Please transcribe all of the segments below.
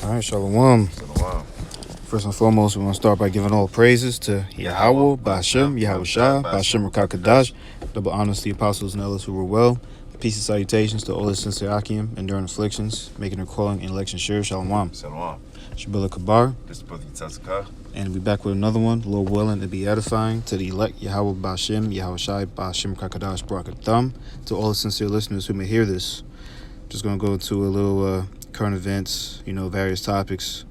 All right, Shalom. Shalom. First and foremost, we want to start by giving all praises to Yahweh, Ba'Shem, Yahweh Shah, Ba'Shem Rakakadash, double honors to the apostles and elders who were well. Peace and salutations to all the sincere Akim, enduring afflictions, making their calling and election sure. Shalom. Shalom. Shabbat Kabar. This is Brother Yitzhak. And we'll be back with another one, Lord willing, to be edifying to the elect Yahweh Ba'Shem, Yahweh Shai, Ba'Shem Rakakadash, Barakatham. To all the sincere listeners who may hear this, just going to go into a little current events, various topics.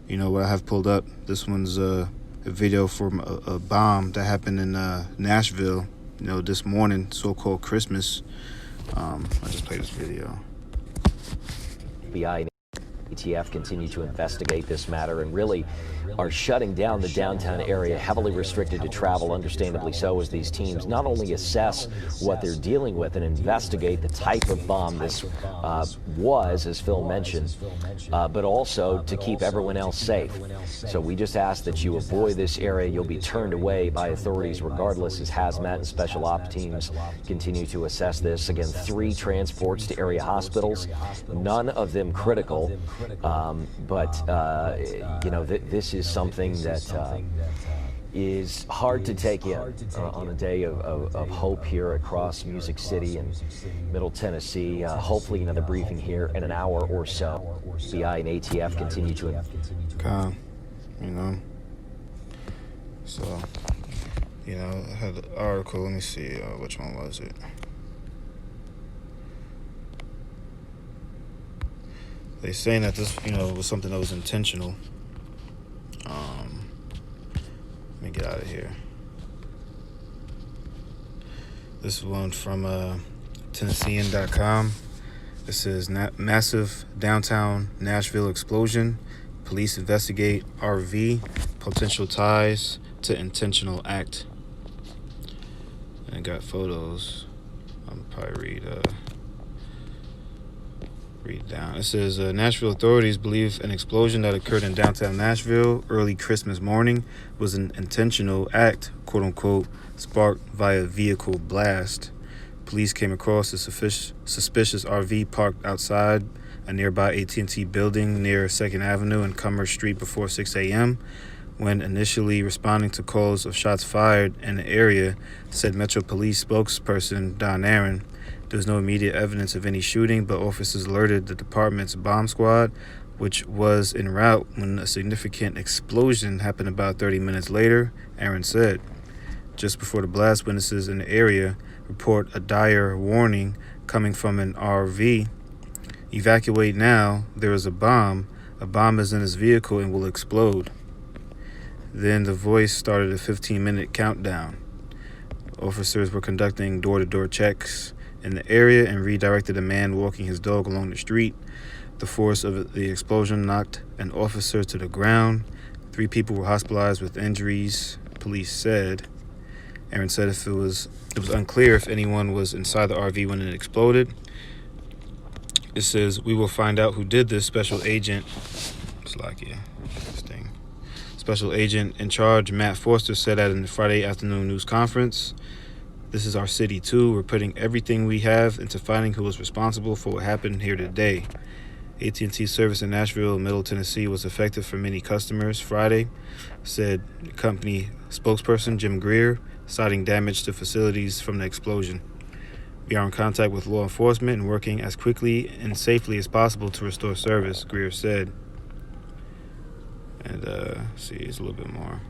What I have pulled up. This one's a video from a bomb that happened in Nashville, this morning, so-called Christmas. I just played this video. FBI and ATF continue to investigate this matter and really are shutting down the downtown area, heavily restricted to travel, understandably so, as these teams not only assess what they're dealing with and investigate the type of bomb this was, as Phil mentioned, but also to keep everyone else safe. So we just ask that you avoid this area. You'll be turned away by authorities regardless, as hazmat and special ops teams continue to assess this. Again, 3 transports to area hospitals, none of them critical, this is something that is hard to take in on a day of hope here across Music City and Middle Tennessee. Hopefully another briefing here in an hour or so. FBI and ATF continue to... So, I had an article. Let me see, which one was it? They're saying that this, was something that was intentional. Let me get out of here. This is one from Tennessean.com. It says, massive downtown Nashville explosion. Police investigate RV potential ties to intentional act. And it got photos. I'll probably read down. It says, Nashville authorities believe an explosion that occurred in downtown Nashville early Christmas morning was an intentional act, quote-unquote, sparked via vehicle blast. Police came across a suspicious RV parked outside a nearby AT&T building near 2nd Avenue and Commerce Street before 6 a.m. When initially responding to calls of shots fired in the area, said Metro Police spokesperson Don Aaron. There was no immediate evidence of any shooting, but officers alerted the department's bomb squad, which was en route when a significant explosion happened about 30 minutes later, Aaron said. Just before the blast, witnesses in the area report a dire warning coming from an RV. Evacuate now, there is a bomb. A bomb is in this vehicle and will explode. Then the voice started a 15-minute countdown. Officers were conducting door-to-door checks in the area and redirected a man walking his dog along the street. The force of the explosion knocked an officer to the ground. 3 people were hospitalized with injuries, police said. Aaron said it was unclear if anyone was inside the RV when it exploded. It says, we will find out who did this. Special agent in charge, Matt Foster, said at a Friday afternoon news conference. This is our city too. We're putting everything we have into finding who was responsible for what happened here today. AT&T service in Nashville, Middle Tennessee was affected for many customers Friday, said company spokesperson Jim Greer, citing damage to facilities from the explosion. We are in contact with law enforcement and working as quickly and safely as possible to restore service, Greer said. And it's a little bit more.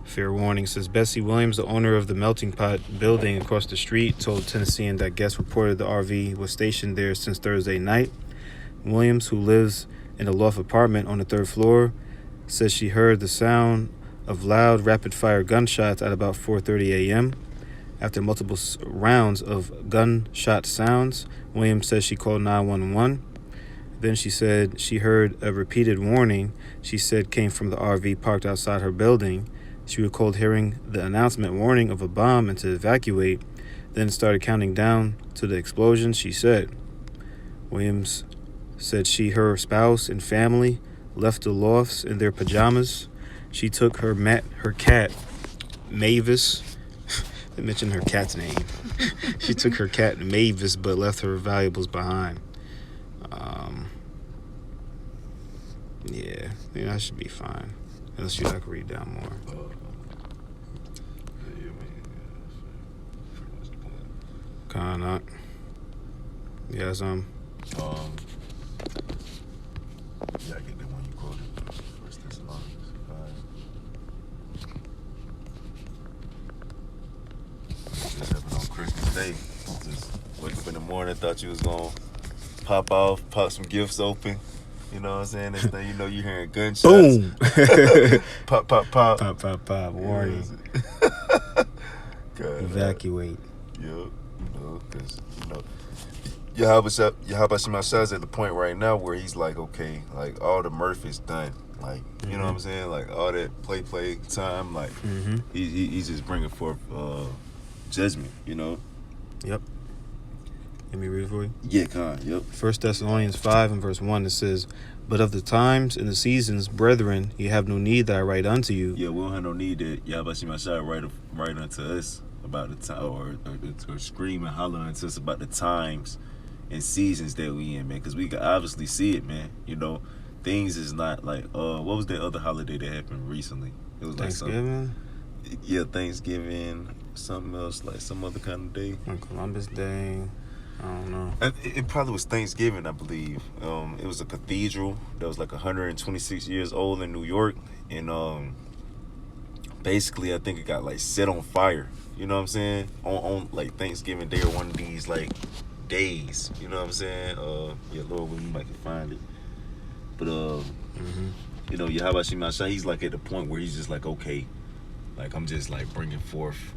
Fair warning, says Bessie Williams, the owner of the Melting Pot building across the street, told Tennessean that guests reported the RV was stationed there since Thursday night. Williams, who lives in a loft apartment on the 3rd floor, says she heard the sound of loud, rapid-fire gunshots at about 4:30 a.m. After multiple rounds of gunshot sounds, Williams says she called 911. Then she said she heard a repeated warning she said came from the RV parked outside her building. She recalled hearing the announcement warning of a bomb and to evacuate, then started counting down to the explosion, she said. Williams said her spouse and family left the lofts in their pajamas. She took her cat, Mavis. They mentioned her cat's name. She took her cat, Mavis, but left her valuables behind. Yeah, that should be fine. Unless you like read down more. Kinda. Yeah, some. Yeah, I get the one you quoted. First Thessalonians 5. Just happened on Christmas Day. Just wake up in the morning, thought you was gonna pop off, pop some gifts open. You know what I'm saying? Next thing you know, you hearing gunshots. Boom! Pop, pop, pop. Pop, pop, pop. Warning. Evacuate. Yep. Because, Yahweh Shema is at the point right now where he's like, okay, like all the mirth is done. Like, you know what I'm saying? Like all that play time, like he's just bringing forth judgment, Yep. Let me read it for you. Yeah, yep. 1 Thessalonians 5 and verse 1, it says, "But of the times and the seasons, brethren, ye have no need that I write unto you." Yeah, we don't have no need that Yahweh Shema write unto us about the time, or scream and holler unto us about the times and seasons that we in, man, because we can obviously see it, man. Things is not like what was that other holiday that happened recently? It was Thanksgiving. Thanksgiving, something else, like some other kind of day. On Columbus Day. I don't know. It probably was Thanksgiving, I believe. It was a cathedral that was like 126 years old in New York, and basically I think it got like set on fire. You know what I'm saying? On like Thanksgiving Day or one of these like days. You know what I'm saying? Yeah, Lord, we might can find it. But Yahweh Shema Shai, he's like at the point where he's just like, okay, like I'm just like bringing forth,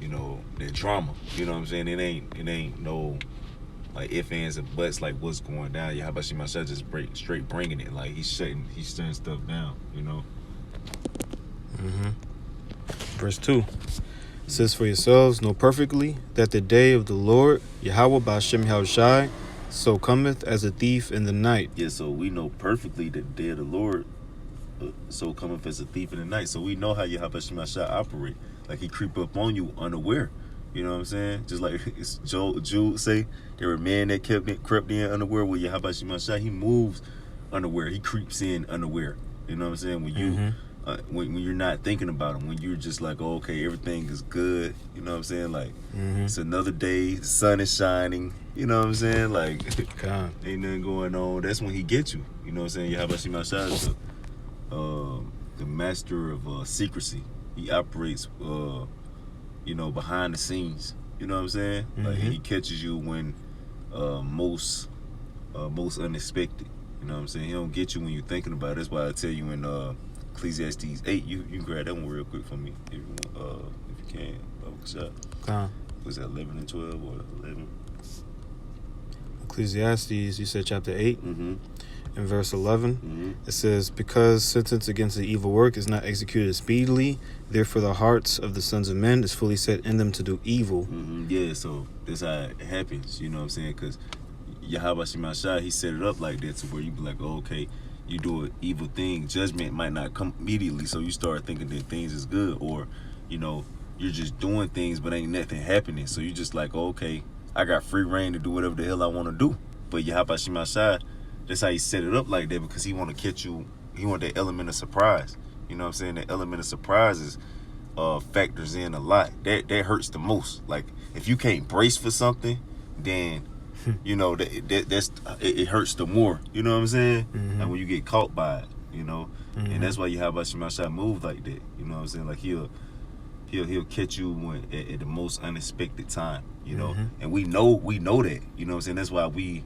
that drama. You know what I'm saying? It ain't no like ifs, ands, and buts like what's going down. Yahweh Shema Shai just straight bringing it. Like he's shutting stuff down. Verse 2. It says, "For yourselves know perfectly that the day of the Lord, Yahweh Ba'ashem Yahushai, so cometh as a thief in the night." Yeah, so we know perfectly that the day of the Lord so cometh as a thief in the night. So we know how Yahweh Shema Shai operate. Like he creep up on you unaware. You know what I'm saying? Just like Jude say, there were men that crept in unaware. With Yahweh Shema Shai, he moves unaware. He creeps in unaware. You know what I'm saying? When you when you're not thinking about him, when you're just like, oh, okay, everything is good. You know what I'm saying? Like it's another day, the sun is shining. You know what I'm saying? Like ain't nothing going on. That's when he gets you. You know what I'm saying? Yahweh Shema Shai is the master of secrecy. He operates behind the scenes. You know what I'm saying? Like he catches you when most unexpected. You know what I'm saying? He don't get you when you're thinking about it. That's why I tell you in Ecclesiastes 8, you can grab that one real quick for me if you can. Was that 11 and 12 or 11? Ecclesiastes, you said chapter 8. In verse 11, it says, "Because sentence against the evil work is not executed speedily, therefore the hearts of the sons of men is fully set in them to do evil." Yeah, so that's how it happens. You know what I'm saying? Because Yahweh Shema Shai, he set it up like that to where you be like, oh, okay, you do an evil thing, judgment might not come immediately, so you start thinking that things is good, or you're just doing things but ain't nothing happening, so you just like, oh, okay, I got free reign to do whatever the hell I want to do. But Yahweh Shema Shai, that's how he set it up like that, because he want to catch you. He want that element of surprise. You know what I'm saying? That element of surprises factors in a lot. That hurts the most. Like if you can't brace for something, then it hurts the more. You know what I'm saying? And when you get caught by it, and that's why Yahweh Shema Shai move like that. You know what I'm saying? Like he'll catch you at the most unexpected time. And we know that. You know what I'm saying? That's why we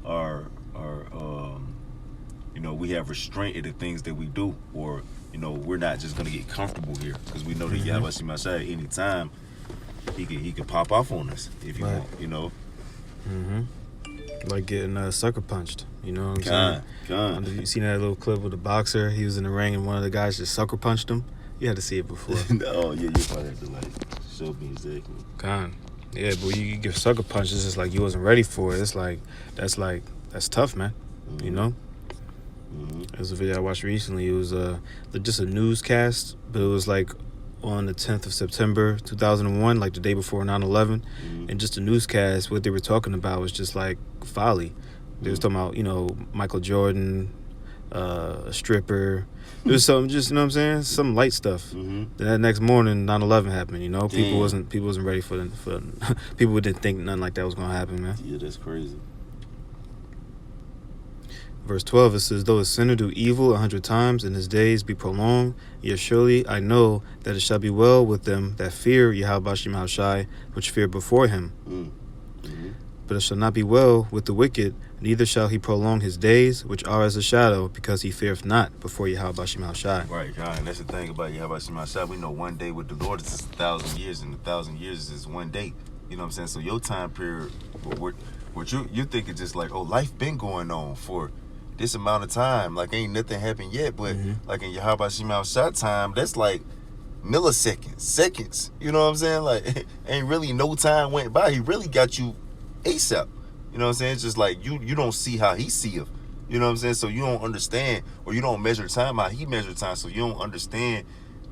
are we have restraint in the things that we do, or we're not just gonna get comfortable here, because we know that Yahweh Shema Shai at any time he can pop off on us if you want. Like getting sucker punched. You know what I'm saying? You seen that little clip with the boxer? He was in the ring and one of the guys just sucker punched him. You had to see it before. Oh yeah, you probably have to like show me exactly. Yeah, but you give sucker punches, it's like you wasn't ready for it. It's like that's tough, man. It was a video I watched recently. It was just a newscast, but it was like on the 10th of September 2001, like the day before 9/11, and just a newscast. What they were talking about was just like folly. They was talking about Michael Jordan, a stripper. It was something, just, you know what I'm saying, some light stuff. Mm-hmm. Then that next morning, 9/11 happened. You know, people Damn. wasn't ready for people didn't think nothing like that was gonna happen, man. Yeah, that's crazy. Verse 12, it says, though a sinner do evil 100 times and his days be prolonged, yet surely I know that it shall be well with them that fear Yahweh Shema Shai, which fear before him. Mm-hmm. But it shall not be well with the wicked, neither shall he prolong his days, which are as a shadow, because he feareth not before Yahweh Shema Shai. Right, God, and that's the thing about Yahweh Shema Shai. We know one day with the Lord is 1,000 years, and 1,000 years is one day. You know what I'm saying? So your time period, what you're thinking just like, oh, life been going on for this amount of time, like ain't nothing happened yet, but like in Yahweh Shema Shai time, that's like milliseconds, seconds. You know what I'm saying? Like ain't really no time went by. He really got you ASAP. You know what I'm saying? It's just like you don't see how he see it. You know what I'm saying? So you don't understand, or you don't measure time how he measure time. So you don't understand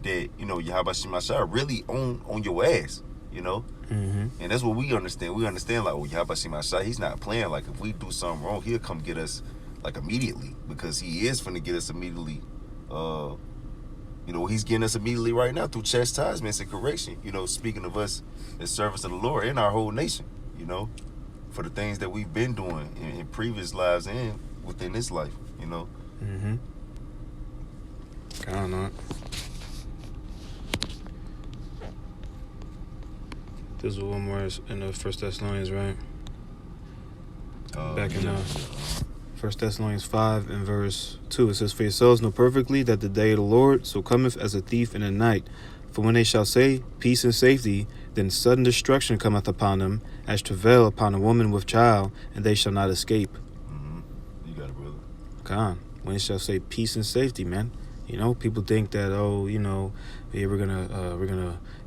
that, you know, Yahweh Shema Shai really on your ass. You know, and that's what we understand. We understand like, oh, Yahweh Shema Shai, he's not playing. Like if we do something wrong, he'll come get us like immediately, because he is finna get us immediately. You know, he's getting us immediately right now through chastisements and correction. You know, speaking of us as servants of the Lord and our whole nation. You know, for the things that we've been doing in previous lives and within this life. You know. I don't know. There's one more in the First Thessalonians, right? Back in 1 Thessalonians 5 and verse 2, it says, for yourselves know perfectly that the day of the Lord so cometh as a thief in the night. For when they shall say, peace and safety, then sudden destruction cometh upon them, as travail upon a woman with child, and they shall not escape. You got it, brother. Come on. When they shall say peace and safety, man. You know, people think that, oh, you know, yeah,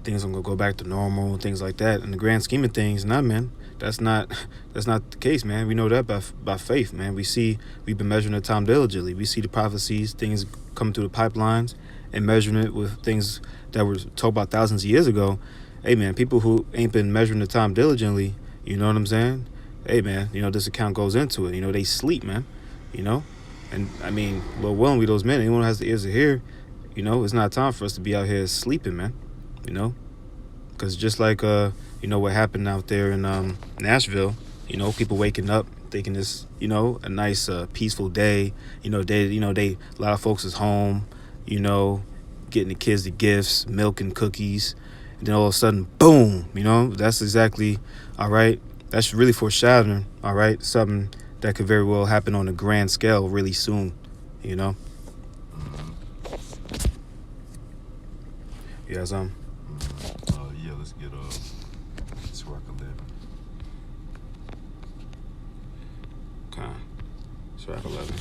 things are gonna go back to normal and things like that. In the grand scheme of things, nah, man, that's not the case, man. We know that by faith, man. We've been measuring the time diligently. We see the prophecies, things coming through the pipelines, and measuring it with things that were told about thousands of years ago. Hey, man, people who ain't been measuring the time diligently, you know what I'm saying? Hey, man, you know, this account goes into it. You know, they sleep, man. You know. And, I mean, Lord willing, we those men, anyone who has the ears to hear, you know, it's not time for us to be out here sleeping, man, you know? Because just like, you know, what happened out there in Nashville, you know, people waking up thinking it's, you know, a nice, peaceful day. A lot of folks is home, you know, getting the kids the gifts, milk and cookies. And then all of a sudden, boom, you know, that's exactly, all right, that's really foreshadowing, all right, something that could very well happen on a grand scale really soon, you know? Yeah, let's get Sirach 11. Okay. Sirach 11.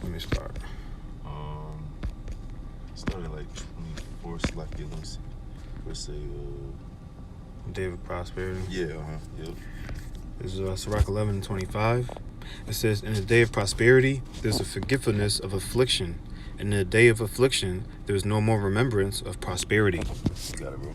Let me start. Started like 24, like, let me see. Let's say, Day of Prosperity. Yeah, yep. This is Sirach 11 and 25. It says, in the day of prosperity, there's a forgetfulness of affliction. And in the day of affliction, there's no more remembrance of prosperity. You got it, bro.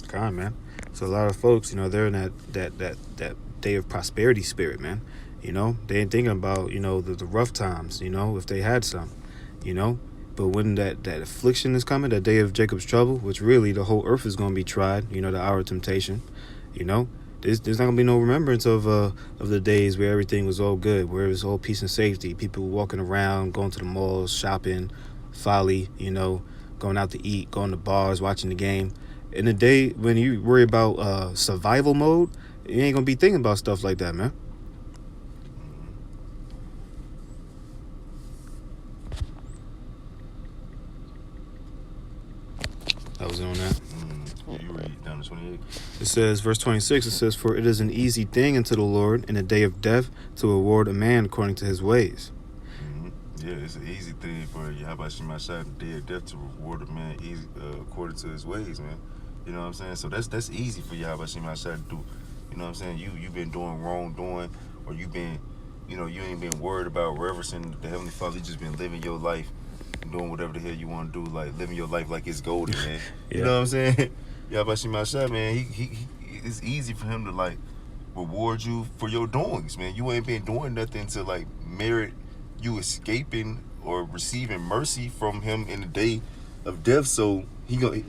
Come on, man. So a lot of folks, you know, they're in that day of prosperity spirit, man. You know, they ain't thinking about, you know, the rough times, you know, if they had some, you know. But when that affliction is coming, that day of Jacob's trouble, which really the whole earth is going to be tried, you know, the hour of temptation, you know. There's not gonna be no remembrance of the days where everything was all good, where it was all peace and safety. People walking around, going to the malls, shopping, folly, you know, going out to eat, going to bars, watching the game. In the day when you worry about survival mode, you ain't gonna be thinking about stuff like that, man. That was on that. You read down to 28. It says, verse 26, it says, for it is an easy thing unto the Lord in the day of death to reward a man according to his ways. Yeah, it's an easy thing for Yahweh Shema Shai in the day of death to reward a man according to his ways, man. You know what I'm saying? So that's easy for Yahweh Shema Shai to do. You know what I'm saying? You've been doing wrongdoing, or you've been, you know, you ain't been worried about reverencing the Heavenly Father. You just been living your life and doing whatever the hell you want to do, like living your life like it's golden, man. Yeah. You know what I'm saying? Yahweh Shema Shai, man, he it's easy for him to like reward you for your doings, man. You ain't been doing nothing to like merit you escaping or receiving mercy from him in the day of death. So he gonna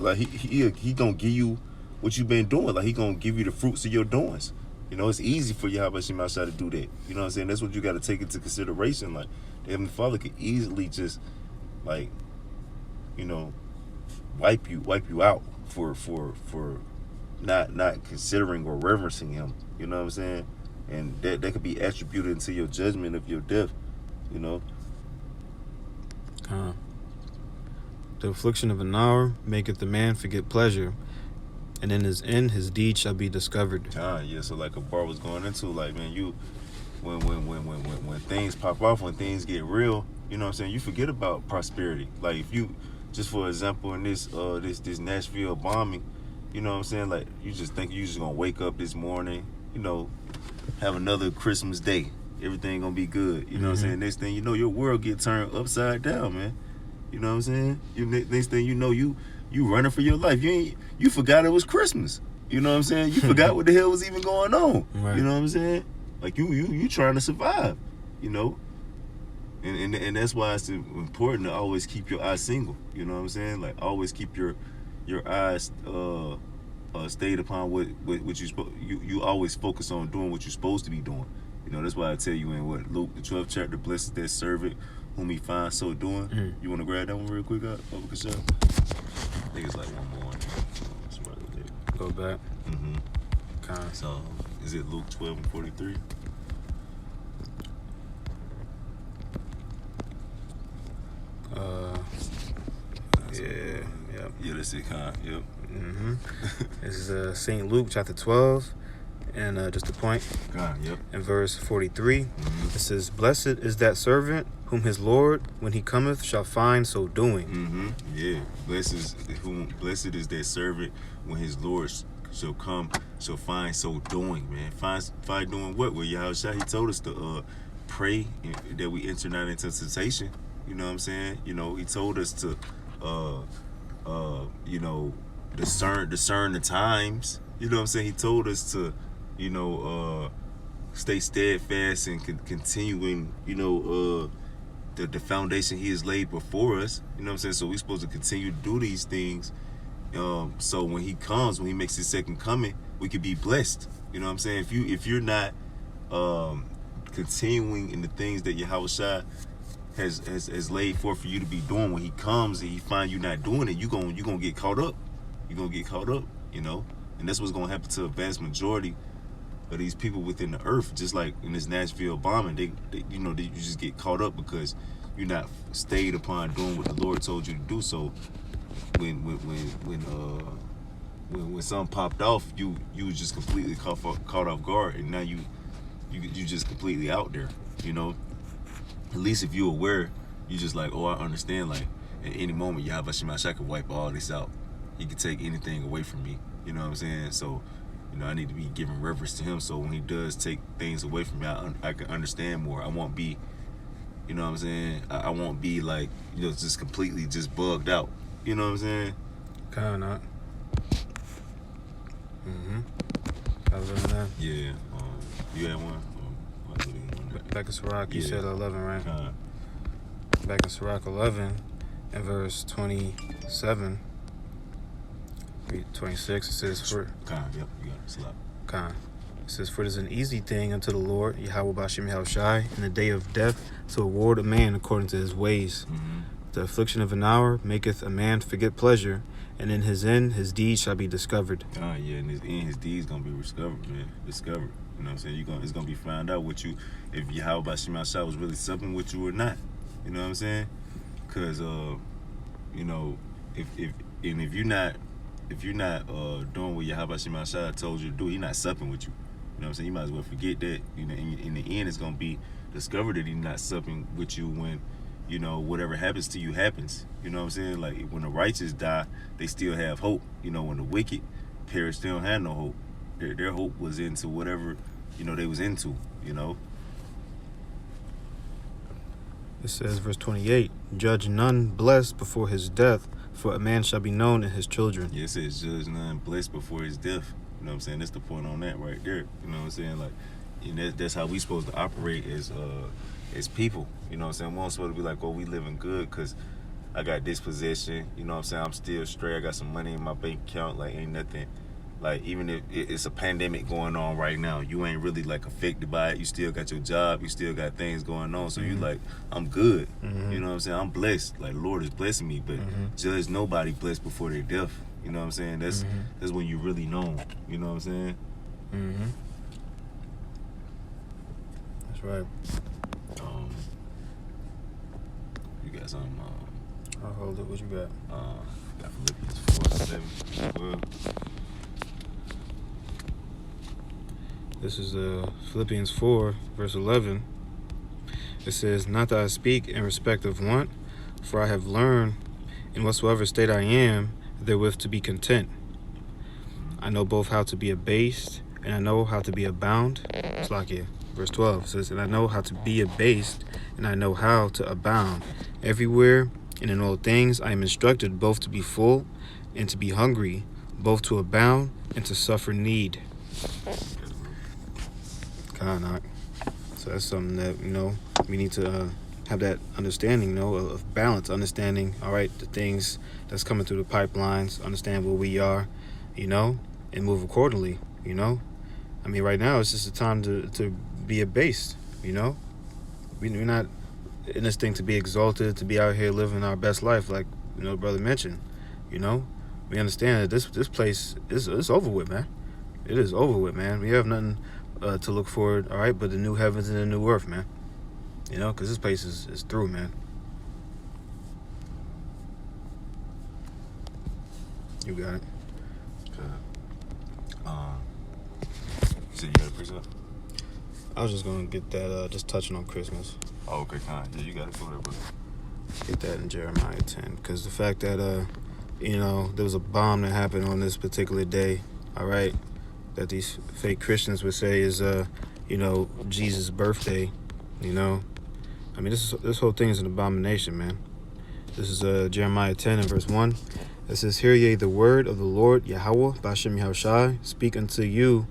give you what you've been doing. Like he gonna give you the fruits of your doings. You know, it's easy for Yahweh Shemashah to do that. You know what I'm saying? That's what you got to take into consideration. Like the Heavenly Father could easily just like, you know, wipe you out for not considering or reverencing him. You know what I'm saying? And that could be attributed into your judgment of your death. You know. The affliction of an hour maketh the man forget pleasure, and in his end his deed shall be discovered. Yeah. So like a bar was going into, like, man, you when things pop off, when things get real, you know what I'm saying, you forget about prosperity. Like if you, just for example, in this Nashville bombing, you know what I'm saying, like you just think you just gonna wake up this morning, you know, have another Christmas day, everything gonna be good. You know what I'm saying? Next thing you know, your world get turned upside down, man. You know what I'm saying? Next thing you know, you running for your life. You forgot it was Christmas. You know what I'm saying? You forgot what the hell was even going on. Right. You know what I'm saying? Like you trying to survive. You know, and that's why it's important to always keep your eyes single. You know what I'm saying? Like always keep your eyes stayed upon what you always focus on doing what you're supposed to be doing. You know, that's why I tell you in Luke the 12th chapter, blessed is that servant whom he finds so doing. You want to grab that one real quick, I think it's like one more. Go back. So is it Luke 12:43? Yeah, that's it, Yep. This is St. Luke chapter 12, and just a point. Yep. In verse 43, it says, "Blessed is that servant whom his Lord, when he cometh, shall find so doing." Yeah. Blessed is that servant when his Lord shall come, shall find so doing, man. Find doing what? Well, Yahushua, he told us to pray that we enter not into temptation. You know what I'm saying? You know, he told us to you know, discern the times. You know what I'm saying? He told us to, you know, stay steadfast and continuing, you know, the foundation he has laid before us. You know what I'm saying? So we're supposed to continue to do these things. So when he comes, when he makes his second coming, we could be blessed. You know what I'm saying? If you're not continuing in the things that Yahushua has laid forth for you to be doing, when he comes and he find you not doing it, you gonna get caught up. You're gonna get caught up, you know? And that's what's gonna happen to a vast majority of these people within the earth. Just like in this Nashville bombing, they you just get caught up because you're not stayed upon doing what the Lord told you to do. So when something popped off, you was just completely caught off guard, and now you just completely out there, you know. At least if you're aware, you just like, oh, I understand, like at any moment Yahweh Shemashah could wipe all this out. He could take anything away from me. You know what I'm saying? So, you know, I need to be giving reverence to him, so when he does take things away from me, I can understand more. I won't be, you know what I'm saying, I won't be like, you know, just completely just bugged out. You know what I'm saying? Kinda not. Other than that? Yeah. You had one? Back in Sirach, you said 11, right? Back in Sirach 11, in verse 27, 26, it says, Yep, you got it. Slap. It says, "For it is an easy thing unto the Lord, Yahweh Bashem Yahushai, in the day of death, to award a man according to his ways. The affliction of an hour maketh a man forget pleasure, and in his end his deeds shall be discovered." Yeah, in his end his deeds gonna be discovered, man. Discovered. You know what I'm saying? It's gonna be found out if Yahweh Bashem Yahushai was really something with you or not. You know what I'm saying? Cause you know, if you're not doing what Yahweh Bashem Yahushai told you to do, he's not supping with you. You know what I'm saying? You might as well forget that. You know, in the end, it's gonna be discovered that he's not supping with you when, you know, whatever happens to you happens. You know what I'm saying? Like when the righteous die, they still have hope. You know, when the wicked perish, they don't have no hope. Their hope was into whatever, you know, they was into. You know. It says, verse 28, "Judge none blessed before his death, for a man shall be known in his children." Yeah, it says, "Judge none blessed before his death." You know what I'm saying? That's the point on that right there. You know what I'm saying? Like, and that's how we supposed to operate as it's people. You know what I'm saying? We don't supposed to be like, oh, we living good because I got this possession. You know what I'm saying? I'm still straight. I got some money in my bank account. Like, ain't nothing. Like, even if it's a pandemic going on right now, you ain't really, like, affected by it. You still got your job. You still got things going on. So you like, I'm good. You know what I'm saying? I'm blessed. Like, the Lord is blessing me. But judge nobody blessed before their death. You know what I'm saying? That's when you really know. You know what I'm saying? That's right. You got something? I'll hold it. What you got? Got Philippians 4:11. Well, This is Philippians 4, verse 11. It says, "Not that I speak in respect of want, for I have learned in whatsoever state I am, therewith to be content. I know both how to be abased, and I know how to be abound." It's like it. Verse 12 says, "And I know how to be abased, and I know how to abound. Everywhere and in all things I am instructed both to be full and to be hungry, both to abound and to suffer need." Kind. So that's something that, we need to have that understanding, of balance, understanding, all right, the things that's coming through the pipelines, understand where we are, and move accordingly, I mean, right now it's just a time to be abased, We're not in this thing to be exalted, to be out here living our best life, like, brother mentioned, We understand that this place is over with, man. It is over with, man. We have nothing to look forward, all right, but the new heavens and the new earth, man. Because this place is through, man. You got it. So you got a precept? I was just going to get that, just touching on Christmas. Oh, okay, kind. Yeah, you got it. Go there, brother. Get that in Jeremiah 10. Because the fact that, there was a bomb that happened on this particular day, all right, that these fake Christians would say is, Jesus' birthday, I mean, this whole thing is an abomination, man. This is Jeremiah 10 and verse 1. It says, "Hear ye the word of the Lord, Yahweh, B'Hashem Yahushai, speak unto you,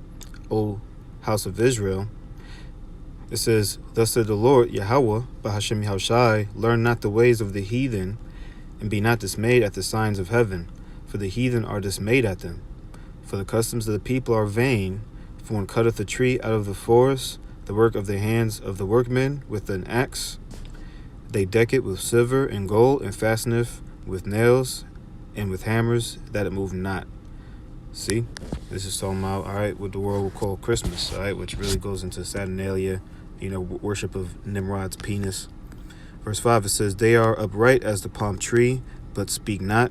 O house of Israel." It says, "Thus said the Lord, Yahweh, B'Hashem Yahushai, learn not the ways of the heathen, and be not dismayed at the signs of heaven, for the heathen are dismayed at them. For the customs of the people are vain, for one cutteth a tree out of the forest, the work of the hands of the workmen with an axe. They deck it with silver and gold, and fasteneth with nails and with hammers, that it move not." See, this is talking about, all right, what the world will call Christmas, all right, which really goes into Saturnalia, worship of Nimrod's penis. Verse 5, it says, "They are upright as the palm tree, but speak not.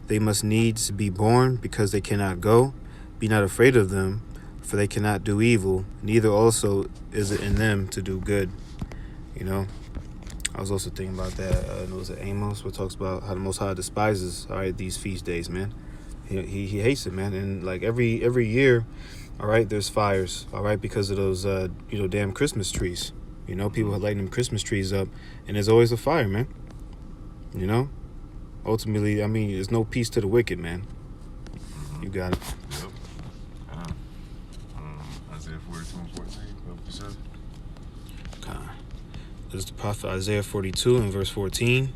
They must needs be born, because they cannot go. Be not afraid of them, for they cannot do evil, neither also is it in them to do good." I was also thinking about that. It was Amos, where it talks about how the Most High despises, all right, these feast days, man. He hates it, man. And like every year, all right, there's fires, all right, because of those damn Christmas trees. People are lighting them Christmas trees up, and there's always a fire, man. Ultimately, I mean, there's no peace to the wicked, man. You got it. Yep. Isaiah 42 and 14. This is the prophet Isaiah 42 and verse 14.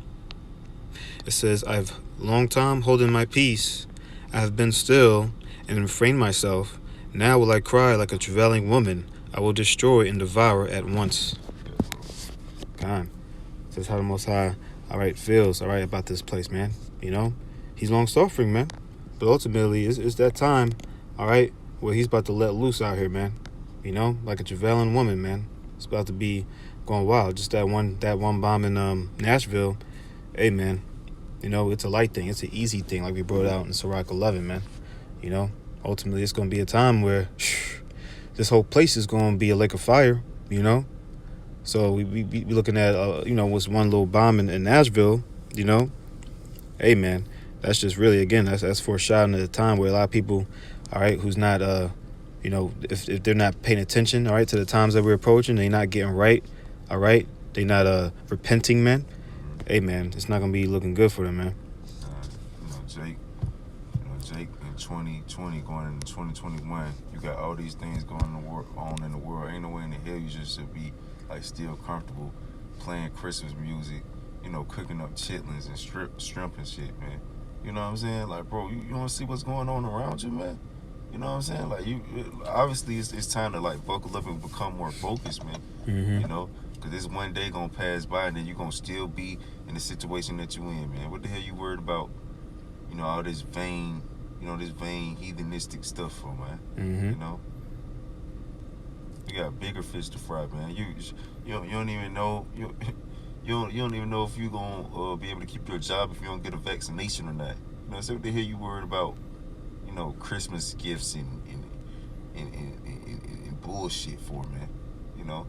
It says, "I've long time holden my peace. I have been still and refrained myself. Now will I cry like a travailing woman. I will destroy and devour at once." God. This is how the Most High, all right, feels, all right, about this place, man. He's long-suffering, man. But ultimately, it's that time, all right, where he's about to let loose out here, man. Like a travailing woman, man. It's about to be going wild. Just that one bomb in Nashville. Hey, man, it's a light thing. It's an easy thing, like we brought out in Sirach 11, man. Ultimately, it's going to be a time where this whole place is going to be a lake of fire, So we looking at, what's one little bomb in Nashville, Hey, man, that's just really, again, that's foreshadowing at a time where a lot of people, all right, who's not, if they're not paying attention, all right, to the times that we're approaching, they're not getting right, all right, they're not repenting, man. Hey, man, it's not going to be looking good for them, man. Jake in 2020 going into 2021, you got all these things going on in the world. Ain't no way in the hell you just should be like still comfortable playing Christmas music, you know, cooking up chitlins and shrimp and shit, man. You know what I'm saying? Like, bro, you want to see what's going on around you, man? You know what I'm saying? Like, obviously it's time to like buckle up and become more focused, man. Mm-hmm. You know, because this one day gonna pass by and then you gonna still be in the situation that you in, man. What the hell you worried about? You know, all this vain, heathenistic stuff for, man. Mm-hmm. You know, you got bigger fish to fry, man. You don't even know you don't even know if you gonna be able to keep your job if you don't get a vaccination or not. You know, so what the hell you worried about? You know, Christmas gifts and bullshit for, man. You know,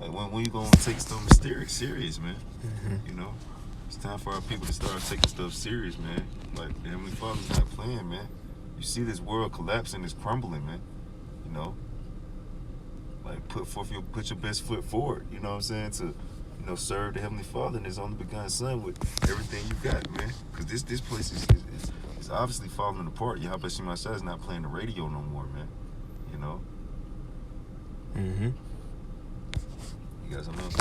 like when you gonna take stuff serious, man? Mm-hmm. You know, it's time for our people to start taking stuff serious, man. Like the Heavenly Father's not playing, man. You see this world collapsing, it's crumbling, man. You know, like put your best foot forward. You know what I'm saying? To serve the Heavenly Father and His only begotten Son with everything you got, man. Because this place is obviously falling apart. Yahweh Shema Shah is not playing the radio no more, man. You know. Mm-hmm. You got something else?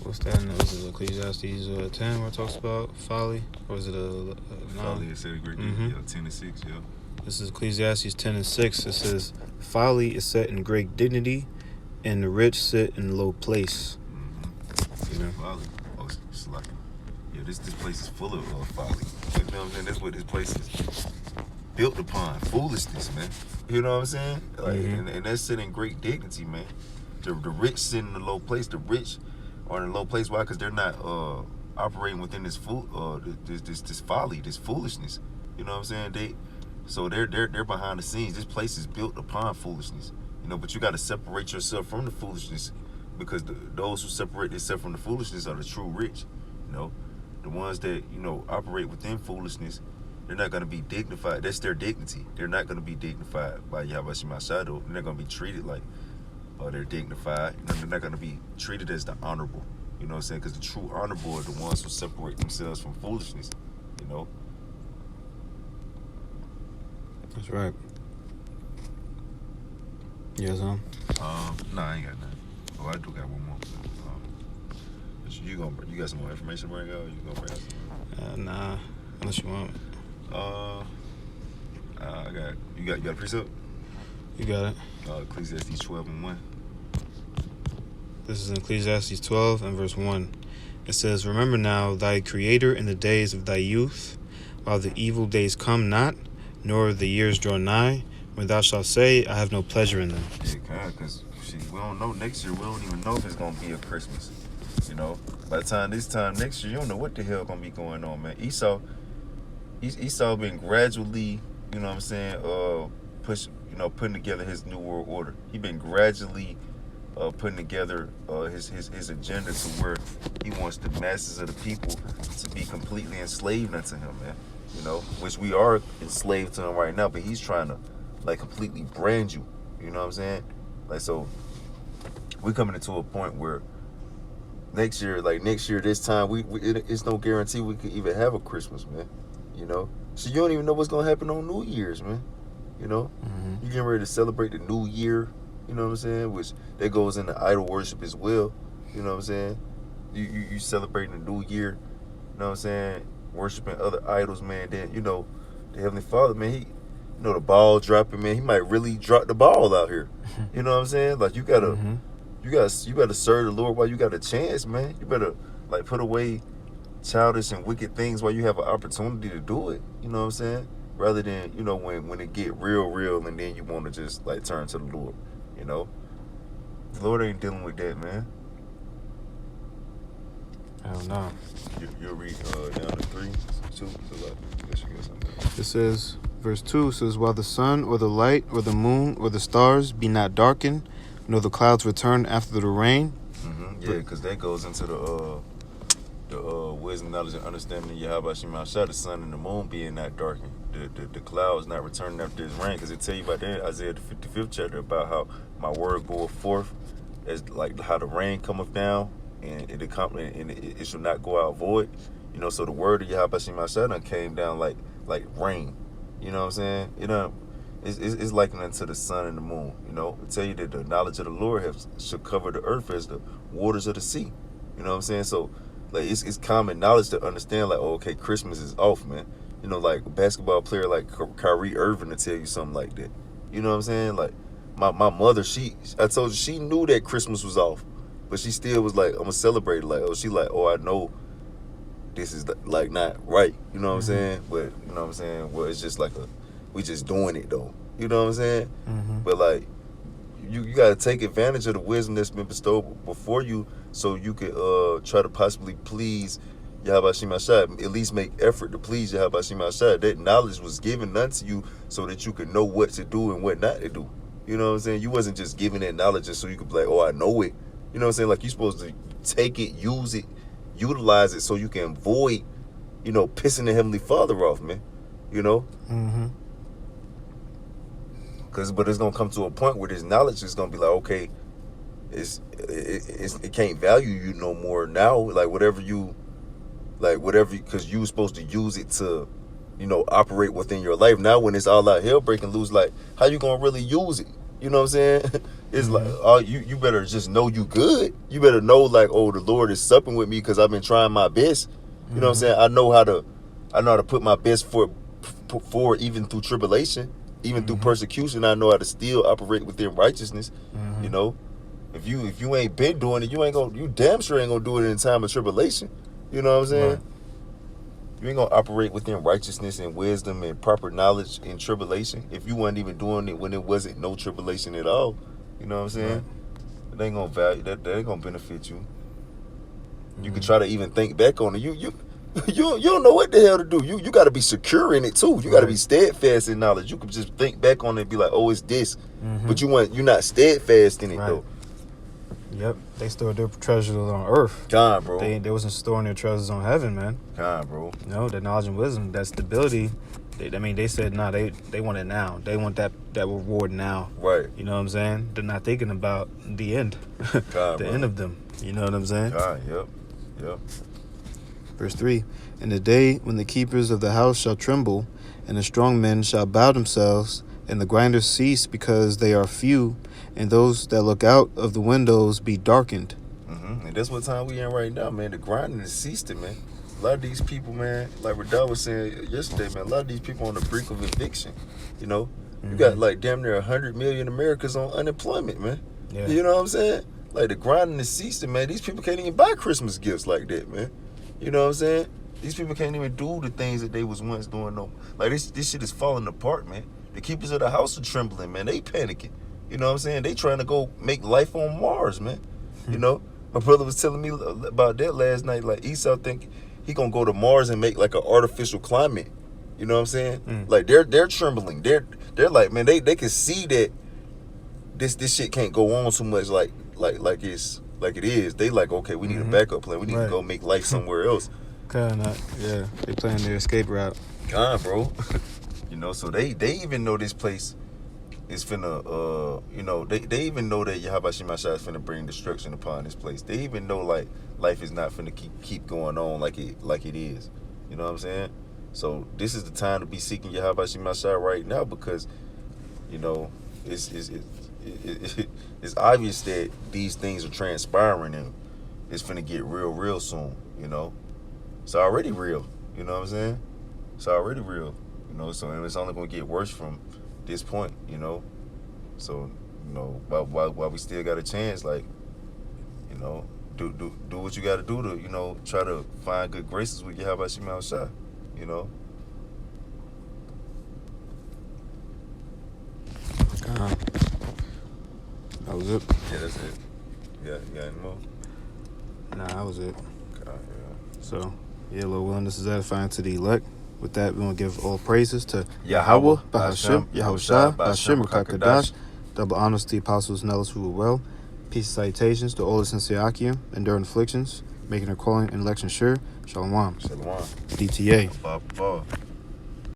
What's that? Was it Ecclesiastes 10 where it talks about folly? Or is it Folly is a great deal. Mm-hmm. Yeah, 10 and 6, yeah. This is Ecclesiastes 10 and 6. It says, folly is set in great dignity, and the rich sit in low place. Mm-hmm. You know? Folly. Oh, it's like, yeah, this place is full of folly. You know what I'm saying? That's what this place is built upon. Foolishness, man. You know what I'm saying? Like, Mm-hmm. and that's sitting in great dignity, man. The rich sit in a low place. The rich are in a low place. Why? Because they're not operating within this this folly, this foolishness. You know what I'm saying? They're behind the scenes. This place is built upon foolishness. You know, but you got to separate yourself from the foolishness, because those who separate themselves from the foolishness are the true rich. You know, the ones that operate within foolishness, they're not going to be dignified. That's their dignity. They're not going to be dignified by Yahweh Shema Shadow. They're not going to be treated like they're dignified. They're not going to be treated as the honorable. You know what I'm saying? Because the true honorable are the ones who separate themselves from foolishness. You know? That's right. Yes, Nah, I ain't got nothing. Oh, I do got one more. But you got some more information to bring out? Or you gonna bring out something? nah, unless you want. You got a precept? You got it. Ecclesiastes 12 and 1. This is in Ecclesiastes 12 and verse 1. It says, remember now thy Creator in the days of thy youth, while the evil days come not, nor the years draw nigh, when thou shalt say, I have no pleasure in them. Yeah, because we don't know next year. We don't even know if it's going to be a Christmas. You know, by the time next year, you don't know what the hell going to be going on, man. Esau been gradually, you know what I'm saying, putting together his new world order. He been gradually putting together his agenda to where he wants the masses of the people to be completely enslaved unto him, man. You know, which we are enslaved to him right now, but he's trying to like completely brand you. You know what I'm saying? Like, so we coming into a point where next year this time it's no guarantee we could even have a Christmas, man. You know, so you don't even know what's gonna happen on New Year's, man. You know, You getting ready to celebrate the New Year. You know what I'm saying? Which that goes into idol worship as well. You know what I'm saying? You celebrating the New Year. You know what I'm saying? Worshiping other idols, man. Then the Heavenly Father, man. The ball dropping, man. He might really drop the ball out here. You know what I'm saying? Like you gotta serve the Lord while you got a chance, man. You better like put away childish and wicked things while you have an opportunity to do it. You know what I'm saying? Rather than when it get real, and then you want to just like turn to the Lord. You know, the Lord ain't dealing with that, man. Hell no. You'll read down to 3, 2. I guess you got something. It says, verse 2 says, while the sun or the light or the moon or the stars be not darkened, nor the clouds return after the rain. Mm-hmm. Yeah, because that goes into the wisdom, knowledge, and understanding of Yahweh Shema Shah, the sun and the moon being not darkened, the clouds not returning after this rain. Because it tell you about that Isaiah the 55th chapter about how my word goeth forth as like how the rain cometh down and it shall not go out void. So the word of Yahweh Shema Shah done came down like rain. You know what I'm saying? it's likened unto the sun and the moon. You know, it tell you that the knowledge of the Lord should cover the earth as the waters of the sea. You know what I'm saying? So, like, it's common knowledge to understand, like, oh, okay, Christmas is off, man. You know, like a basketball player like Kyrie Irving to tell you something like that. You know what I'm saying? Like, my mother, I told you, she knew that Christmas was off, but she still was like, I'm gonna celebrate it. Like, I know this is like not right. You know what I'm saying? But you know what I'm saying? Well, it's just like we just doing it though. You know what I'm saying? But like, you got to take advantage of the wisdom that's been bestowed before you, so you could try to possibly please Yahweh Shemashah, at least make effort to please Yahweh Shemashah. That knowledge was given unto you so that you could know what to do and what not to do. You know what I'm saying? You wasn't just giving that knowledge just so you could be like, oh, I know it. You know what I'm saying? Like, you're supposed to take it, use it, utilize it so you can avoid, you know, pissing the Heavenly Father off, man. You know? But it's going to come to a point where this knowledge is going to be like, okay, it can't value you no more now. Like, whatever, because you were supposed to use it to, you know, operate within your life. Now when it's all out hell breaking loose, like, how you gonna really use it? You know what I'm saying? It's like, you better just know you good. You better know, like, oh, the Lord is supping with me because I've been trying my best. You know what I'm saying? I know how to put my best forward even through tribulation, even through persecution. I know how to still operate within righteousness. You know, if you ain't been doing it, you damn sure ain't gonna do it in time of tribulation. You know what I'm saying? Right. You ain't gonna operate within righteousness and wisdom and proper knowledge in tribulation if you wasn't even doing it when it wasn't no tribulation at all. You know what I'm saying? Right. It ain't gonna value that ain't gonna benefit you. You can try to even think back on it. You don't know what the hell to do. You got to be secure in it too. You got to be steadfast in knowledge. You can just think back on it and be like, oh, it's this, but you're not steadfast in it though. Yep, they stored their treasures on earth. God, bro. They wasn't storing their treasures on heaven, man. God, bro. No, the knowledge and wisdom, that stability. They said, nah, they want it now. They want that reward now. Right. You know what I'm saying? They're not thinking about the end. God, the end of them. You know what I'm saying? God, yep. Verse 3, in the day when the keepers of the house shall tremble, and the strong men shall bow themselves, and the grinders cease because they are few, and those that look out of the windows be darkened. And that's what time we in right now, man. The grinding is ceasing, man. A lot of these people, man, like Radal was saying yesterday, man, a lot of these people on the brink of eviction. You know, you got like damn near 100 million Americans on unemployment, man. Yeah. You know what I'm saying? Like, the grinding is ceasing, man. These people can't even buy Christmas gifts like that, man. You know what I'm saying? These people can't even do the things that they was once doing. No, like this shit is falling apart, man. The keepers of the house are trembling, man. They panicking. You know what I'm saying? They trying to go make life on Mars, man. You know, my brother was telling me about that last night. Like, Esau think he gonna go to Mars and make like an artificial climate. You know what I'm saying? Like, they're trembling. They're like, man, they can see that this shit can't go on so much like it is. They like, okay, we need a backup plan. We need to go make life somewhere else. Yeah, they playing their escape route. Bro. You know, so they even know this place is finna, you know, they even know that Yahweh Shemashah is finna bring destruction upon this place. They even know, like, life is not finna keep going on like it is. You know what I'm saying? So this is the time to be seeking Yahweh Shemashah right now, because, you know, it's obvious that these things are transpiring and it's finna get real soon. You know, it's already real. You know what I'm saying? It's already real. You know, so, and it's only gonna get worse from this point, you know. So, you know, while we still got a chance, like, you know, do what you got to do to, you know, try to find good graces with Yahweh Shemashah, you know. That was it. Yeah, that's it. You got any more? Nah, that was it. Yeah. So, yeah, Lord willing, this is edifying to the elect. With that, we want to give all praises to Yahweh, Bahashim, Yahushua, Bahashim, Rakakadash. Double honors to the apostles and elders who were well. Peace and salutations to all the sincere Akim, enduring afflictions, making their calling and election sure. Shalom. Shalom. DTA. Bye.